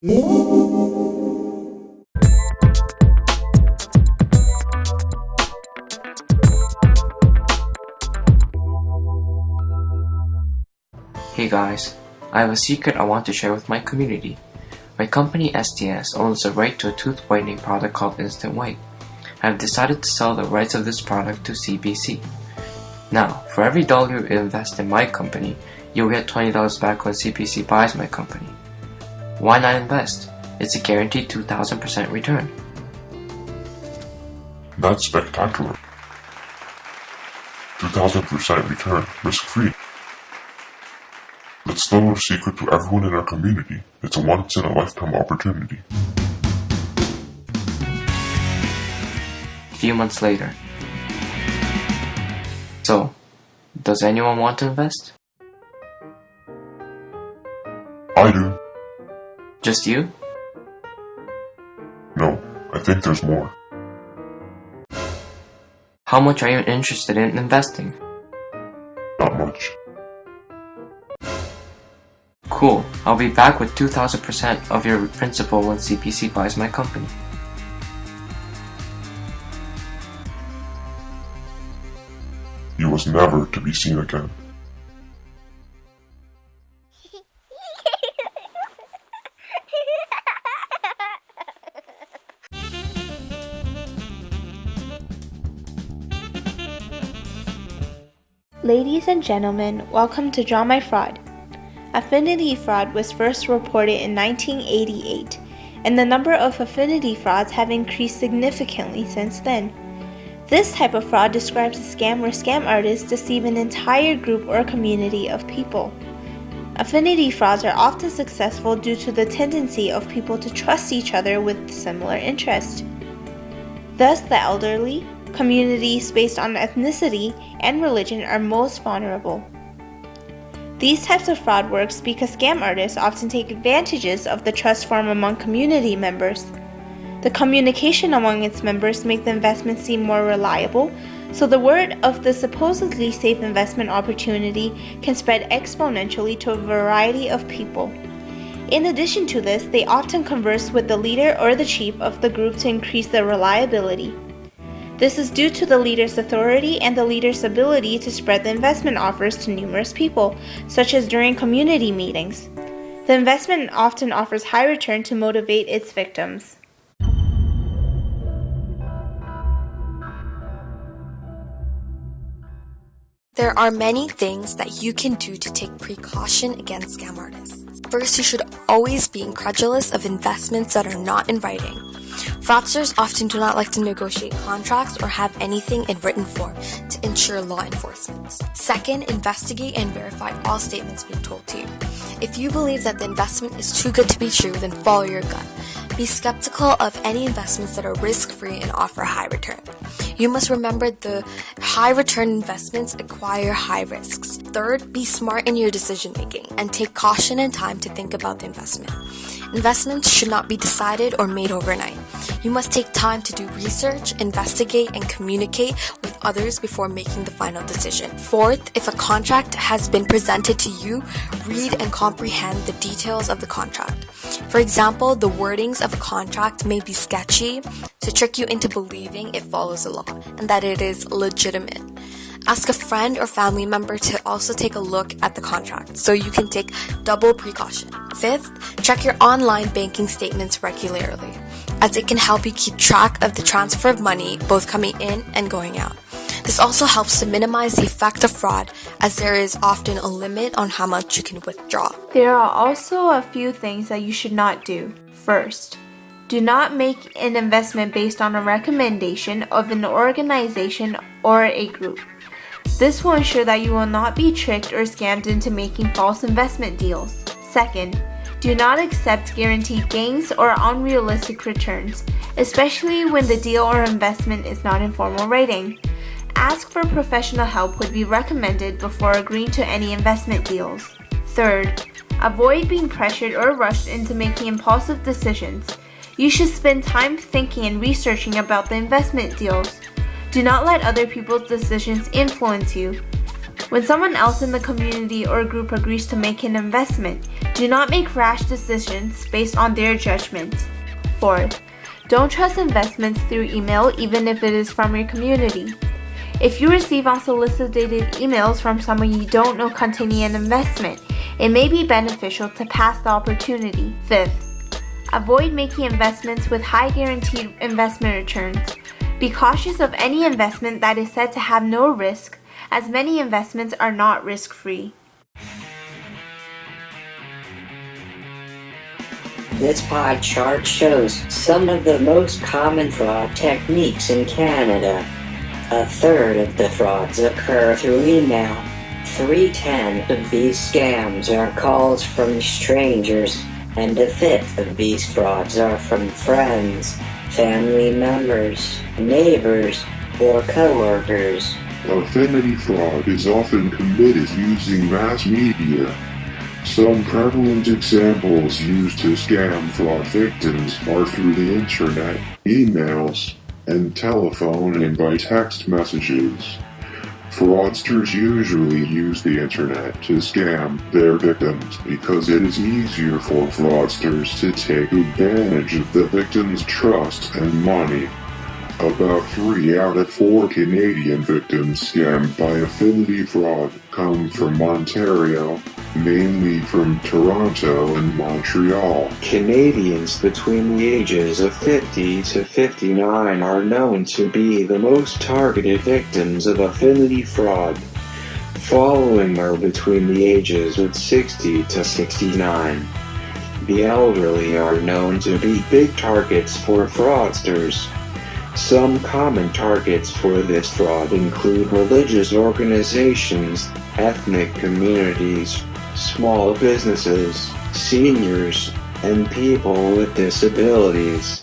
Hey guys, I have a secret I want to share with my community. My company STS owns the right to a tooth whitening product called Instant White. I have decided to sell the rights of this product to CBC. Now, for every dollar you invest in my company, you'll get $20 back when CBC buys my company. Why not invest? It's a guaranteed 2,000% return. That's spectacular. 2,000% return, risk-free. Let's tell our secret to everyone in our community. It's a once-in-a-lifetime opportunity. A few months later. So, does anyone want to invest? I do. Just you? No, I think there's more. How much are you interested in investing? Not much. Cool, I'll be back with 2,000% of your principal when CBC buys my company. He was never to be seen again. Ladies and gentlemen, welcome to Draw My Fraud. Affinity Fraud was first reported in 1988, and the number of affinity frauds have increased significantly since then. This type of fraud describes a scam where scam artists deceive an entire group or community of people. Affinity frauds are often successful due to the tendency of people to trust each other with similar interests. Thus, the elderly, communities based on ethnicity and religion are most vulnerable. These types of fraud works because scam artists often take advantages of the trust formed among community members. The communication among its members make the investment seem more reliable, so the word of the supposedly safe investment opportunity can spread exponentially to a variety of people. In addition to this, they often converse with the leader or the chief of the group to increase their reliability. This is due to the leader's authority and the leader's ability to spread the investment offers to numerous people, such as during community meetings. The investment often offers high return to motivate its victims. There are many things that you can do to take precaution against scam artists. First, you should always be incredulous of investments that are not in writing. Fraudsters often do not like to negotiate contracts or have anything in written form to ensure law enforcement. Second, investigate and verify all statements being told to you. If you believe that the investment is too good to be true, then follow your gut. Be skeptical of any investments that are risk-free and offer high return. You must remember the high return investments acquire high risks. Third, be smart in your decision making and take caution and time to think about the investment. Investments should not be decided or made overnight. You must take time to do research, investigate, and communicate with others before making the final decision. Fourth, if a contract has been presented to you, read and comprehend the details of the contract. For example, the wordings of a contract may be sketchy to trick you into believing it follows the law and that it is legitimate. Ask a friend or family member to also take a look at the contract so you can take double precaution. Fifth, check your online banking statements regularly, as it can help you keep track of the transfer of money both coming in and going out. This also helps to minimize the effect of fraud, as there is often a limit on how much you can withdraw. There are also a few things that you should not do. First, do not make an investment based on a recommendation of an organization or a group. This will ensure that you will not be tricked or scammed into making false investment deals. Second, do not accept guaranteed gains or unrealistic returns, especially when the deal or investment is not in formal writing. Ask for professional help would be recommended before agreeing to any investment deals. Third, avoid being pressured or rushed into making impulsive decisions. You should spend time thinking and researching about the investment deals. Do not let other people's decisions influence you. When someone else in the community or group agrees to make an investment, do not make rash decisions based on their judgment. 4th, don't trust investments through email even if it is from your community. If you receive unsolicited emails from someone you don't know containing an investment, it may be beneficial to pass the opportunity. 5th, avoid making investments with high guaranteed investment returns. Be cautious of any investment that is said to have no risk, as many investments are not risk-free. This pie chart shows some of the most common fraud techniques in Canada. A third of the frauds occur through email. 3/10 of these scams are calls from strangers, and 1/5 of these frauds are from friends, family members, neighbors, or coworkers. Affinity fraud is often committed using mass media. Some prevalent examples used to scam fraud victims are through the internet, emails, and telephone and by text messages. Fraudsters usually use the internet to scam their victims because it is easier for fraudsters to take advantage of the victim's trust and money. About 3 out of 4 Canadian victims scammed by Affinity Fraud come from Ontario, mainly from Toronto and Montreal. Canadians between the ages of 50 to 59 are known to be the most targeted victims of Affinity Fraud. Following are between the ages of 60 to 69. The elderly are known to be big targets for fraudsters. Some common targets for this fraud include religious organizations, ethnic communities, small businesses, seniors, and people with disabilities.